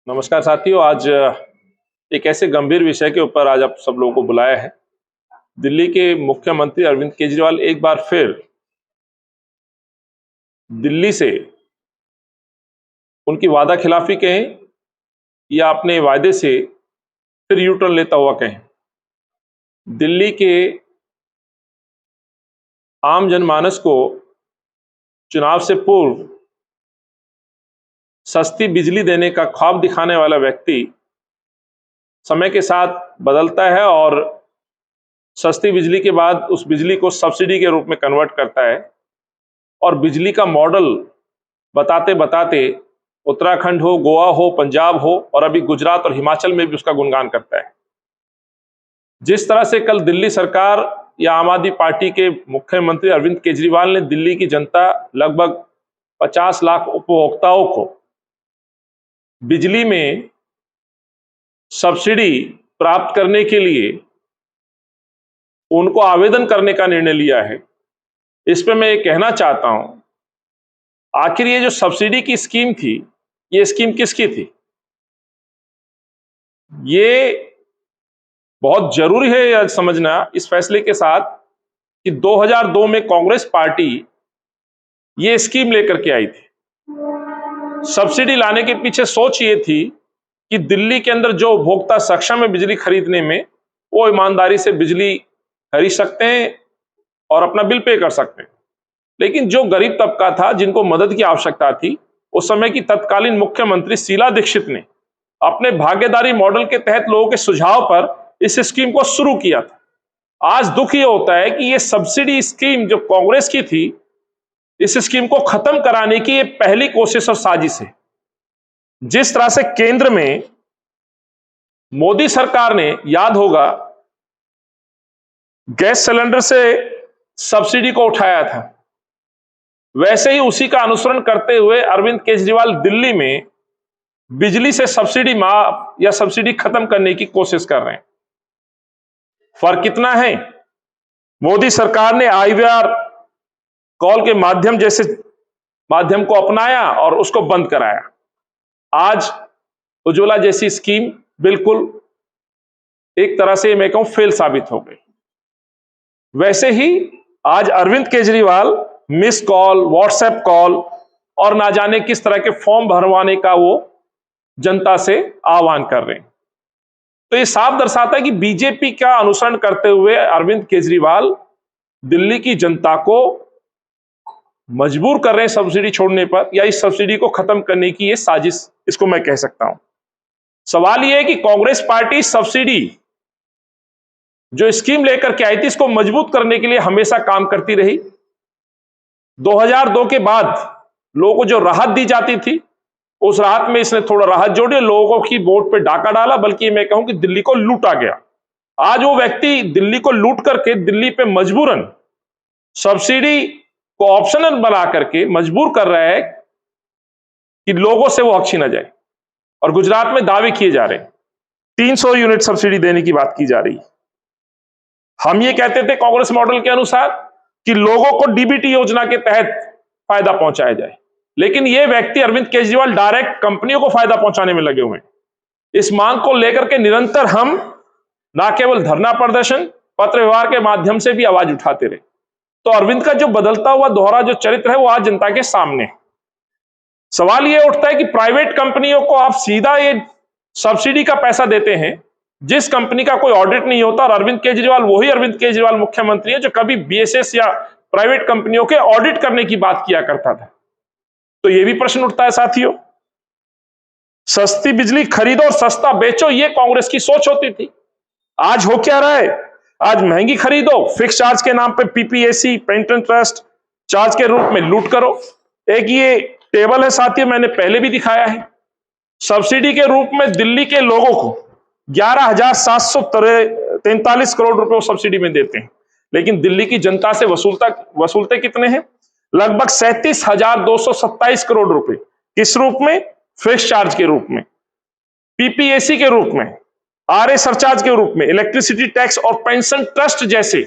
नमस्कार साथियों। आज एक ऐसे गंभीर विषय के ऊपर आज आप सब लोगों को बुलाया है। दिल्ली के मुख्यमंत्री अरविंद केजरीवाल एक बार फिर दिल्ली से उनकी वादा खिलाफी कहें या अपने वायदे से फिर यू टर्न लेता हुआ कहें, दिल्ली के आम जनमानस को चुनाव से पूर्व सस्ती बिजली देने का ख्वाब दिखाने वाला व्यक्ति समय के साथ बदलता है और सस्ती बिजली के बाद उस बिजली को सब्सिडी के रूप में कन्वर्ट करता है और बिजली का मॉडल बताते बताते उत्तराखंड हो, गोवा हो, पंजाब हो और अभी गुजरात और हिमाचल में भी उसका गुणगान करता है। जिस तरह से कल दिल्ली सरकार या आम आदमी पार्टी के मुख्यमंत्री अरविंद केजरीवाल ने दिल्ली की जनता लगभग 50 लाख उपभोक्ताओं को बिजली में सब्सिडी प्राप्त करने के लिए उनको आवेदन करने का निर्णय लिया है, इस पे मैं ये कहना चाहता हूं, आखिर ये जो सब्सिडी की स्कीम थी, ये स्कीम किसकी थी? ये बहुत जरूरी है यह समझना इस फैसले के साथ कि 2002 में कांग्रेस पार्टी ये स्कीम लेकर के आई थी। सब्सिडी लाने के पीछे सोच ये थी कि दिल्ली के अंदर जो उपभोक्ता सक्षम है बिजली खरीदने में, वो ईमानदारी से बिजली खरीद सकते हैं और अपना बिल पे कर सकते हैं। लेकिन जो गरीब तबका था, जिनको मदद की आवश्यकता थी, उस समय की तत्कालीन मुख्यमंत्री शीला दीक्षित ने अपने भागीदारी मॉडल के तहत लोगों के सुझाव पर इस स्कीम को शुरू किया था। आज दुख ये होता है कि ये सब्सिडी स्कीम जो कांग्रेस की थी, इस स्कीम को खत्म कराने की ये पहली कोशिश और साजिश है। जिस तरह से केंद्र में मोदी सरकार ने, याद होगा, गैस सिलेंडर से सब्सिडी को उठाया था, वैसे ही उसी का अनुसरण करते हुए अरविंद केजरीवाल दिल्ली में बिजली से सब्सिडी माफ या सब्सिडी खत्म करने की कोशिश कर रहे हैं। फर्क कितना है? मोदी सरकार ने IVR कॉल के माध्यम जैसे माध्यम को अपनाया और उसको बंद कराया। आज उज्ज्वला जैसी स्कीम बिल्कुल एक तरह से मैं कहूं फेल साबित हो गई। वैसे ही आज Arvind Kejriwal miss call, WhatsApp call और ना जाने किस तरह के फॉर्म भरवाने का वो जनता से आह्वान कर रहे हैं। तो ये साफ दर्शाता है कि बीजेपी का अनुसरण करते हुए अरविंद केजरीवाल दिल्ली की जनता को मजबूर कर रहे हैं सब्सिडी छोड़ने पर, या इस सब्सिडी को खत्म करने की ये साजिश, इसको मैं कह सकता हूं। सवाल यह है कि कांग्रेस पार्टी सब्सिडी जो स्कीम लेकर के आई थी, इसको मजबूत करने के लिए हमेशा काम करती रही। 2002 के बाद लोगों को जो राहत दी जाती थी, उस राहत में इसने थोड़ा राहत जोड़ी, लोगों की वोट पे डाका डाला, बल्कि मैं कहूं कि दिल्ली को लूटा गया। आज वो व्यक्ति दिल्ली को लूट करके दिल्ली पे मजबूरन सब्सिडी को ऑप्शनल बना करके मजबूर कर रहा है कि लोगों से वो हक छीना जाए। और गुजरात में दावे किए जा रहे हैं, 300 यूनिट सब्सिडी देने की बात की जा रही है। हम ये कहते थे कांग्रेस मॉडल के अनुसार कि लोगों को डीबीटी योजना के तहत फायदा पहुंचाया जाए, लेकिन ये व्यक्ति अरविंद केजरीवाल डायरेक्ट कंपनियों को फायदा पहुंचाने में लगे हुए हैं। इस मांग को लेकर के निरंतर हम ना केवल धरना प्रदर्शन, पत्र व्यवहार के माध्यम से भी आवाज उठाते रहे। तो अरविंद का जो बदलता हुआ दोहरा जो चरित्र है, वो आज जनता के सामने है। सवाल यह उठता है कि प्राइवेट कंपनियों को आप सीधा ये सब्सिडी का पैसा देते हैं, जिस कंपनी का कोई ऑडिट नहीं होता, और अरविंद केजरीवाल वही अरविंद केजरीवाल मुख्यमंत्री है जो कभी BSS या प्राइवेट कंपनियों के ऑडिट करने की बात किया करता था। तो यह भी प्रश्न उठता है साथियों, सस्ती बिजली खरीदो और सस्ता बेचो, ये कांग्रेस की सोच होती थी। आज हो क्या रहा है? आज महंगी खरीदो, फिक्स चार्ज के नाम पे PPAC, paint and trust charge के रूप में लूट करो। एक ये टेबल है साथियों, मैंने पहले भी दिखाया है। सब्सिडी के रूप में दिल्ली के लोगों को 11,743 करोड़ रुपए वो सब्सिडी में देते हैं, लेकिन दिल्ली की जनता से वसूलते कितने हैं? लगभग 37,227 करोड़ रुपए। किस रूप में? फिक्स चार्ज के रूप में, PPAC के रूप में, RA सरचार्ज के रूप में, इलेक्ट्रिसिटी टैक्स और पेंशन ट्रस्ट जैसे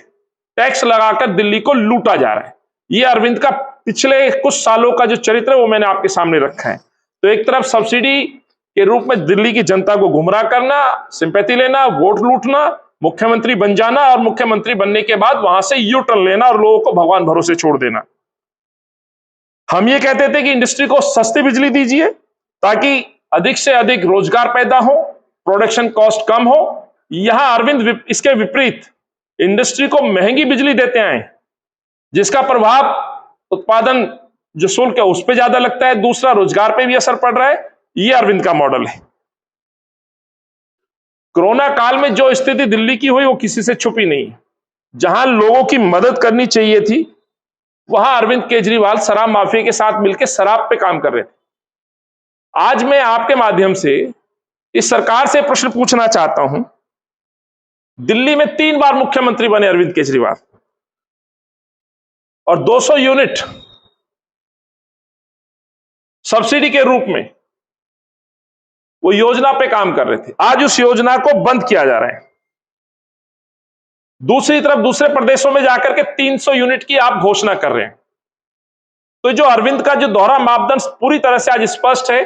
टैक्स लगाकर दिल्ली को लूटा जा रहा है। ये अरविंद का पिछले कुछ सालों का जो चरित्र है वो मैंने आपके सामने रखा है। तो एक तरफ सब्सिडी के रूप में दिल्ली की जनता को गुमराह करना, सिंपैथी लेना, वोट लूटना, मुख्यमंत्री बन जाना और मुख्यमंत्री बनने के बाद वहां से यू टर्न लेना और लोगों को भगवान भरोसे छोड़ देना। हम ये कहते थे कि इंडस्ट्री को सस्ती बिजली दीजिए ताकि अधिक से अधिक रोजगार पैदा हो, प्रोडक्शन कॉस्ट कम हो। यहां अरविंद इसके विपरीत इंडस्ट्री को महंगी बिजली देते आए, जिसका प्रभाव उत्पादन जो शुल्क है उस पर ज्यादा लगता है, दूसरा रोजगार पे भी असर पड़ रहा है। यह अरविंद का मॉडल है। कोरोना काल में जो स्थिति दिल्ली की हुई वो किसी से छुपी नहीं है। जहां लोगों की मदद करनी चाहिए थी वहां अरविंद केजरीवाल शराब माफिया के साथ मिलकर शराब पे काम कर रहे थे। आज मैं आपके माध्यम से इस सरकार से प्रश्न पूछना चाहता हूं। दिल्ली में 3 बार मुख्यमंत्री बने अरविंद केजरीवाल और 200 यूनिट सब्सिडी के रूप में वो योजना पे काम कर रहे थे। आज उस योजना को बंद किया जा रहा है। दूसरी तरफ दूसरे प्रदेशों में जाकर के 300 यूनिट की आप घोषणा कर रहे हैं। तो जो अरविंद का जो दोहरा मापदंड पूरी तरह से आज स्पष्ट है।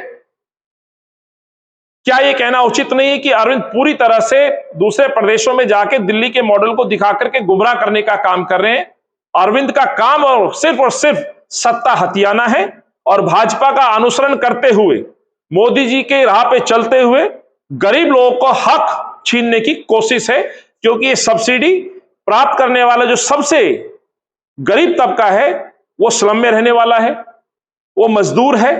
क्या यह कहना उचित नहीं है कि अरविंद पूरी तरह से दूसरे प्रदेशों में जाकर दिल्ली के मॉडल को दिखा करके गुमराह करने का काम कर रहे हैं? अरविंद का काम और सिर्फ सत्ता हथियाना है और भाजपा का अनुसरण करते हुए, मोदी जी के राह पे चलते हुए गरीब लोगों को हक छीनने की कोशिश है। क्योंकि ये सब्सिडी प्राप्त करने वाला जो सबसे गरीब तबका है वो स्लम में रहने वाला है, वो मजदूर है।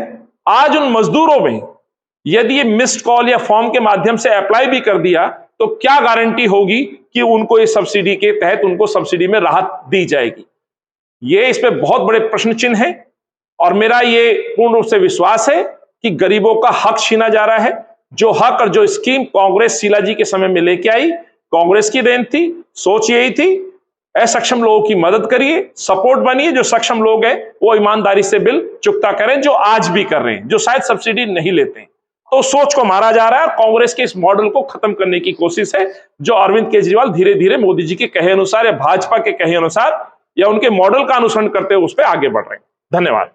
आज उन मजदूरों में यदि ये मिस्ड कॉल या फॉर्म के माध्यम से अप्लाई भी कर दिया तो क्या गारंटी होगी कि उनको ये सब्सिडी के तहत उनको सब्सिडी में राहत दी जाएगी? ये इस पे बहुत बड़े प्रश्न चिन्ह है और मेरा ये पूर्ण रूप से विश्वास है कि गरीबों का हक छीना जा रहा है। जो हक और जो स्कीम कांग्रेस शीला जी के समय में लेके आई, कांग्रेस की देन थी, सोच यही थी असक्षम लोगों की मदद करिए, सपोर्ट बनिए। जो सक्षम लोग हैं वो ईमानदारी से बिल चुकता करें, जो आज भी कर रहे हैं, जो शायद सब्सिडी नहीं लेते हैं। तो सोच को मारा जा रहा है। कांग्रेस के इस मॉडल को खत्म करने की कोशिश है जो अरविंद केजरीवाल धीरे धीरे मोदी जी के कहे अनुसार या भाजपा के कहे अनुसार या उनके मॉडल का अनुसरण करते हुए उस पर आगे बढ़ रहे हैं। धन्यवाद।